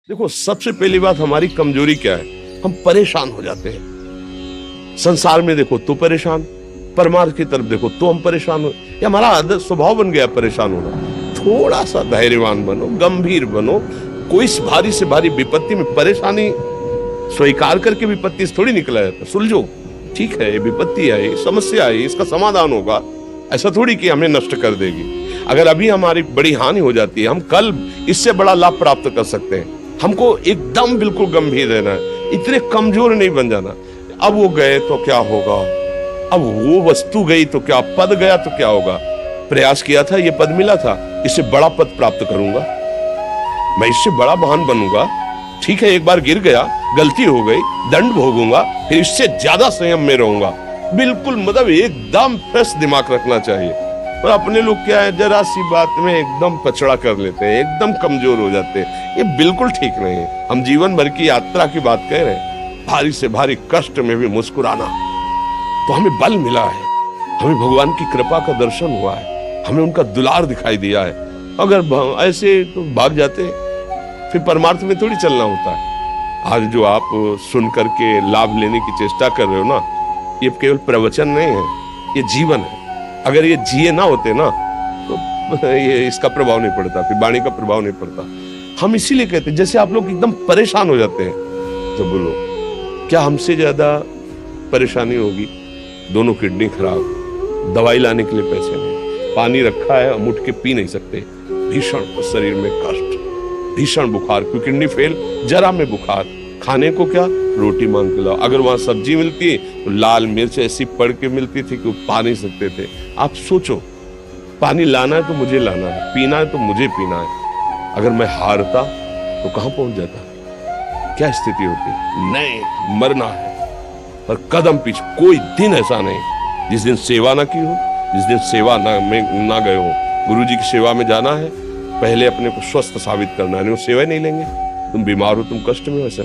देखो, सबसे पहली बात हमारी कमजोरी क्या है, हम परेशान हो जाते हैं। संसार में देखो तो परेशान, परमार्थ की तरफ देखो तो हम परेशान हो, ये हमारा आदत स्वभाव बन गया परेशान होना। थोड़ा सा धैर्यवान बनो, गंभीर बनो। कोई भारी से भारी विपत्ति में परेशानी स्वीकार करके विपत्ति से थोड़ी निकला जाता। सुलझो, ठीक है, ये विपत्ति है, ये समस्या है, इसका समाधान होगा। ऐसा थोड़ी कि हमें नष्ट कर देगी। अगर अभी हमारी बड़ी हानि हो जाती है, हम कल इससे बड़ा लाभ प्राप्त कर सकते हैं। हमको एकदम बिल्कुल गंभीर रहना है, इतने कमजोर नहीं बन जाना। अब वो गए तो क्या होगा, अब वो वस्तु गई तो क्या, पद गया तो क्या होगा। प्रयास किया था, ये पद मिला था, इससे बड़ा पद प्राप्त करूंगा, मैं इससे बड़ा महान बनूंगा। ठीक है, एक बार गिर गया, गलती हो गई, दंड भोगूंगा, फिर इससे ज्यादा संयम में रहूंगा। बिल्कुल मतलब एकदम फ्रेश दिमाग रखना चाहिए। और अपने लोग क्या है, जरा सी बात में एकदम पचड़ा कर लेते हैं, एकदम कमजोर हो जाते हैं। ये बिल्कुल ठीक नहीं है। हम जीवन भर की यात्रा की बात कह रहे हैं, भारी से भारी कष्ट में भी मुस्कुराना, तो हमें बल मिला है, हमें भगवान की कृपा का दर्शन हुआ है, हमें उनका दुलार दिखाई दिया है। अगर ऐसे तो भाग जाते फिर परमार्थ में थोड़ी चलना होता है। आज जो आप सुन करके लाभ लेने की चेष्टा कर रहे हो ना, ये केवल प्रवचन नहीं है, ये जीवन है। अगर ये जिए ना होते ना तो ये इसका प्रभाव नहीं पड़ता, फिर वाणी का प्रभाव नहीं पड़ता। हम इसीलिए कहते हैं, जैसे आप लोग एकदम परेशान हो जाते हैं, तो बोलो क्या हमसे ज्यादा परेशानी होगी। दोनों किडनी खराब, दवाई लाने के लिए पैसे नहीं, पानी रखा है हम उठ के पी नहीं सकते, भीषण शरीर में कष्ट, भीषण बुखार, क्योंकि किडनी फेल, जरा में बुखार, खाने को क्या, रोटी मांग के लाओ। अगर वहां सब्जी मिलती तो लाल मिर्च ऐसी पड़ के मिलती थी कि वो पा नहीं सकते थे। आप सोचो, पानी लाना है तो मुझे लाना है, पीना है तो मुझे पीना है। अगर मैं हारता तो कहां पहुंच जाता, क्या स्थिति होती। नहीं, मरना है, पर कदम पीछे। कोई दिन ऐसा नहीं जिस दिन सेवा ना की हो, जिस दिन सेवा ना गए हो। गुरु जी की सेवा में जाना है, पहले अपने को स्वस्थ साबित करना है, नहीं वो सेवा नहीं लेंगे। तुम बीमार हो, तुम कष्ट में हो, ऐसा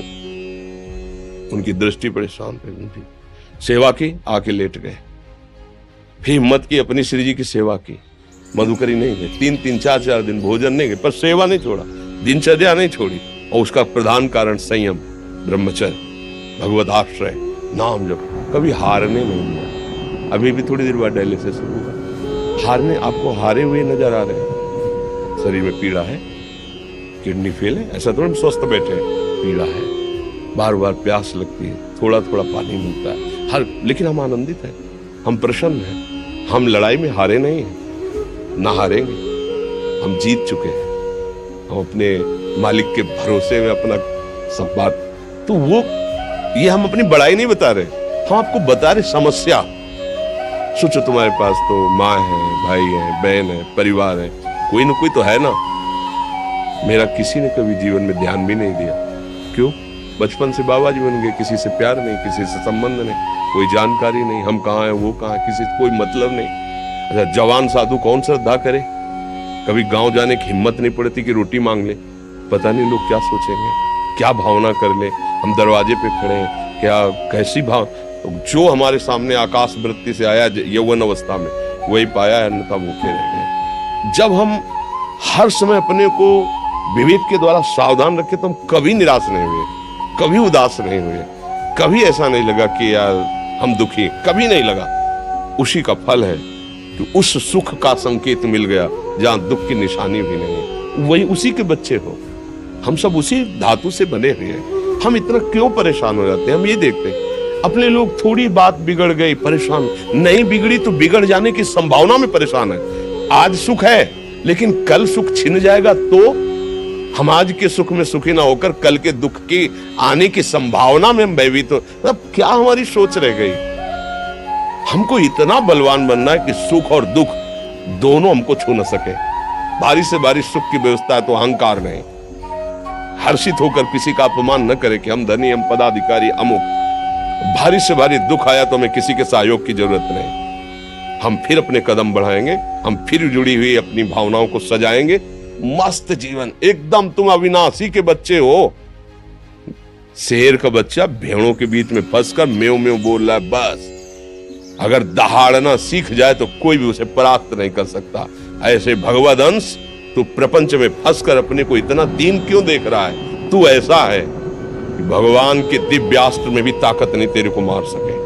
उनकी दृष्टि परेशान थे, उनकी सेवा की, आके लेट गए। फिर हिम्मत की, अपनी श्री जी की सेवा की, मधुकरी नहीं गए, 3-3, 4-4 दिन भोजन नहीं गए, पर सेवा नहीं छोड़ा, दिनचर्या नहीं छोड़ी। और उसका प्रधान कारण संयम, ब्रह्मचर्य, भगवत आश्रय, नाम जप, कभी हारने नहीं दिया। अभी भी थोड़ी देर बाद डायलिसिस शुरू होगा, हारने, आपको हारे हुए नजर आ रहे हैं। शरीर में पीड़ा है, किडनी फेल है, ऐसा तो हम स्वस्थ बैठे हैं, पीड़ा है, बार बार प्यास लगती है, थोड़ा थोड़ा पानी मिलता है, लेकिन हम आनंदित हैं, हम प्रसन्न हैं। हम लड़ाई में हारे नहीं हैं, ना हारेंगे, हम जीत चुके हैं। हम अपने मालिक के भरोसे में अपना सब बात, तो वो ये हम अपनी बड़ाई नहीं बता रहे, हम आपको बता रहे समस्या। सोचो, तुम्हारे पास तो माँ है, भाई है, बहन है, परिवार है, कोई ना कोई तो है ना। मेरा किसी ने कभी जीवन में ध्यान भी नहीं दिया। क्यों? बचपन से बाबा जी बन गए, किसी से प्यार नहीं, किसी से संबंध नहीं, कोई जानकारी नहीं, हम कहाँ हैं, वो कहाँ है, किसी से कोई मतलब नहीं। अच्छा, जवान साधु कौन श्रद्धा करे? कभी गांव जाने की हिम्मत नहीं पड़ती कि रोटी मांग ले। पता नहीं लोग क्या सोचेंगे, क्या भावना कर ले। हम दरवाजे पे खड़े हैं, क्या कैसी भाव, जो हमारे सामने आकाश वृत्ति से आया यौवन अवस्था में, वही पाया है, अन्यथा भूखे रह गए। जब हम हर समय अपने को विवेक के द्वारा सावधान रखे, तो हम कभी निराश नहीं हुए, कभी उदास नहीं हुए, कभी ऐसा नहीं लगा कि यार हम दुखी, कभी नहीं लगा। उसी का फल है कि उस सुख का संकेत मिल गया जहां दुख की निशानी भी नहीं। वही उसी के बच्चे हो, हम सब उसी धातु से बने हुए हैं। हम इतना क्यों परेशान हो जाते हैं? हम ये देखते हैं अपने लोग, थोड़ी बात बिगड़ गई परेशान, नहीं बिगड़ी तो बिगड़ जाने की संभावना में परेशान है। आज सुख है, लेकिन कल सुख छिन जाएगा तो हम आज के सुख में सुखी ना होकर कल के दुख की आने की संभावना में हम भयभीत हो। मतलब क्या हमारी सोच रह गई? हमको इतना बलवान बनना है कि सुख और दुख दोनों हमको छू न सके। भारी से भारी सुख की व्यवस्था है तो अहंकार नहीं, हर्षित होकर किसी का अपमान न करे कि हम धनी, हम पदाधिकारी, अमुक। भारी से भारी दुख आया तो हमें किसी के सहयोग की जरूरत नहीं। हम फिर अपने कदम बढ़ाएंगे, हम फिर जुड़ी हुई अपनी भावनाओं को सजाएंगे। मस्त जीवन, एकदम तुम अविनाशी के बच्चे हो। शेर का बच्चा भेड़ों के बीच में फंसकर म्यों म्यों बोल रहा है, बस। अगर दहाड़ना सीख जाए तो कोई भी उसे परास्त नहीं कर सकता। ऐसे भगवद अंश, तू प्रपंच में फंसकर अपने को इतना दीन क्यों देख रहा है? तू ऐसा है कि भगवान के दिव्यास्त्र में भी ताकत नहीं तेरे को मार सके।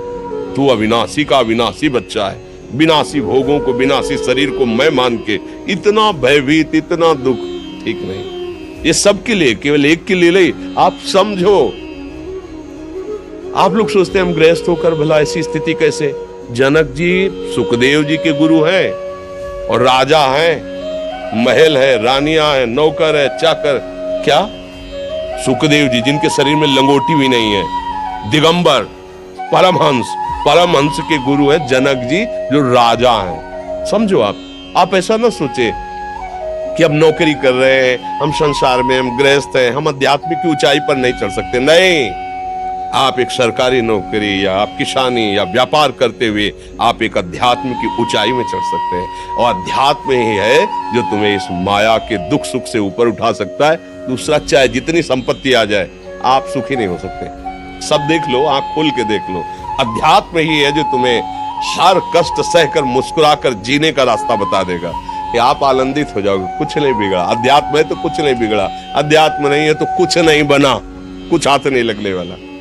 तू अविनाशी का अविनाशी बच्चा है, विनाशी भोगों को, विनाशी शरीर को मैं मान के इतना भयभीत, इतना दुख ठीक नहीं। ये सबके लिए, केवल एक के लिए नहीं। आप समझो, आप लोग सोचते हैं हम गृहस्थ होकर भला ऐसी स्थिति कैसे। जनक जी सुखदेव जी के गुरु हैं और राजा हैं, महल है, रानियां हैं, नौकर है, चाकर। क्या सुखदेव जी जिनके शरीर में लंगोटी भी नहीं है, दिगंबर, परमहंस के गुरु है जनक जी जो राजा हैं। समझो आप ऐसा ना सोचे कि हम नौकरी कर रहे हैं, हम संसार में, हम गृहस्थ हैं, हम आध्यात्मिक की ऊंचाई पर नहीं चढ़ सकते। नहीं, आप एक सरकारी नौकरी या आप किसानी या व्यापार करते हुए आप एक अध्यात्म की ऊंचाई में चढ़ सकते हैं। और अध्यात्म ही है जो तुम्हें इस माया के दुख सुख से ऊपर उठा सकता है। दूसरा, चाहे जितनी संपत्ति आ जाए, आप सुखी नहीं हो सकते। सब देख लो, आंख खोल के देख लो, अध्यात्म ही है जो तुम्हें हर कष्ट सहकर मुस्कुराकर जीने का रास्ता बता देगा कि आप आनंदित हो जाओगे। कुछ नहीं बिगड़ा, अध्यात्म है तो कुछ नहीं बिगड़ा, अध्यात्म नहीं है तो कुछ नहीं बना, कुछ हाथ नहीं लगने वाला।